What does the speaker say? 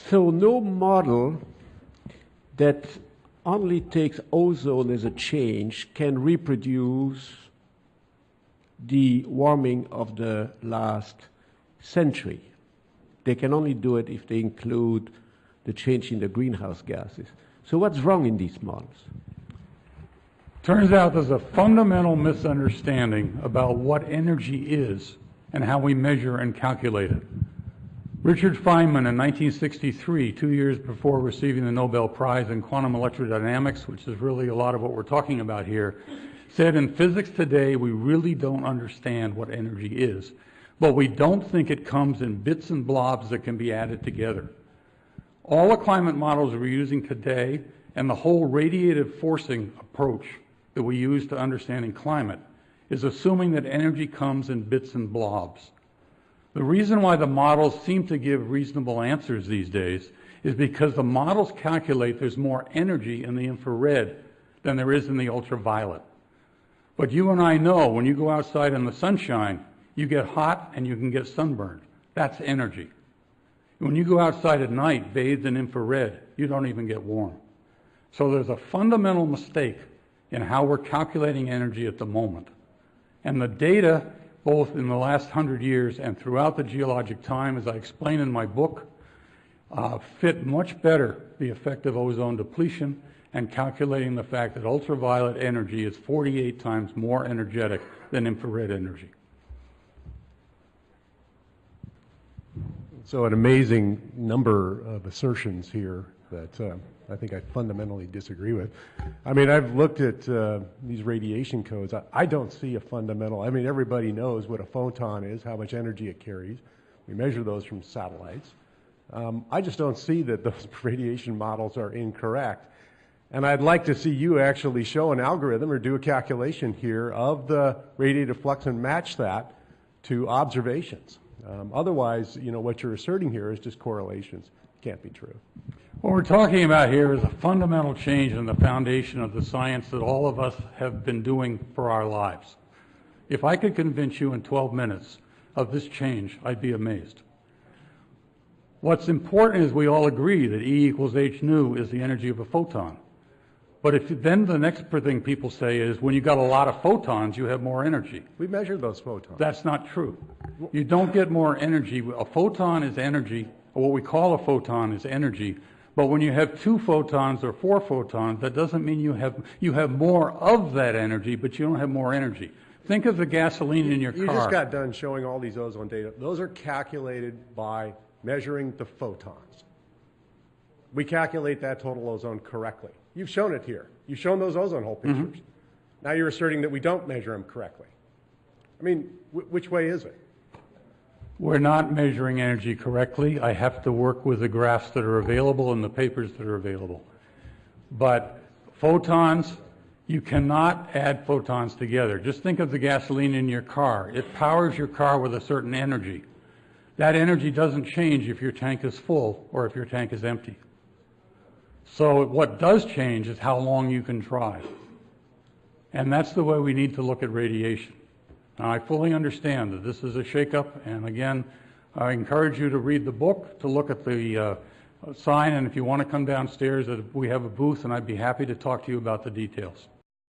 So no model that only takes ozone as a change can reproduce the warming of the last century. They can only do it if they include the change in the greenhouse gases. So what's wrong in these models? Turns out there's a fundamental misunderstanding about what energy is and how we measure and calculate it. Richard Feynman in 1963, 2 years before receiving the Nobel Prize in quantum electrodynamics, which is really a lot of what we're talking about here, said in physics today we really don't understand what energy is, but we don't think it comes in bits and blobs that can be added together. All the climate models we're using today and the whole radiative forcing approach that we use to understanding climate is assuming that energy comes in bits and blobs. The reason why the models seem to give reasonable answers these days is because the models calculate there's more energy in the infrared than there is in the ultraviolet. But you and I know when you go outside in the sunshine, you get hot and you can get sunburned. That's energy. When you go outside at night bathed in infrared, you don't even get warm. So there's a fundamental mistake in how we're calculating energy at the moment. And the data, both in the last 100 years and throughout the geologic time, as I explain in my book, fit much better the effect of ozone depletion and calculating the fact that ultraviolet energy is 48 times more energetic than infrared energy. So an amazing number of assertions here that I think I fundamentally disagree with. I mean, I've looked at these radiation codes. I don't see a fundamental, I mean, everybody knows what a photon is, how much energy it carries. We measure those from satellites. I just don't see that those radiation models are incorrect. And I'd like to see you actually show an algorithm or do a calculation here of the radiative flux and match that to observations. Otherwise, you know, what you're asserting here is just correlations. Can't be true. What we're talking about here is a fundamental change in the foundation of the science that all of us have been doing for our lives. If I could convince you in 12 minutes of this change, I'd be amazed. What's important is we all agree that E equals h nu is the energy of a photon. But if then the next thing people say is when you got a lot of photons, you have more energy. We measured those photons. That's not true. You don't get more energy. A photon is energy, or what we call a photon is energy. But when you have 2 photons or 4 photons, that doesn't mean you have more of that energy, but you don't have more energy. Think of the gasoline in your car. You just got done showing all these ozone data. Those are calculated by measuring the photons. We calculate that total ozone correctly. You've shown it here. You've shown those ozone hole pictures. Now you're asserting that we don't measure them correctly. I mean, which way is it? We're not measuring energy correctly. I have to work with the graphs that are available and the papers that are available. But photons, you cannot add photons together. Just think of the gasoline in your car. It powers your car with a certain energy. That energy doesn't change if your tank is full or if your tank is empty. So what does change is how long you can drive. And that's the way we need to look at radiation. Now, I fully understand that this is a shakeup, and again, I encourage you to read the book, to look at the sign, and if you want to come downstairs, we have a booth, and I'd be happy to talk to you about the details.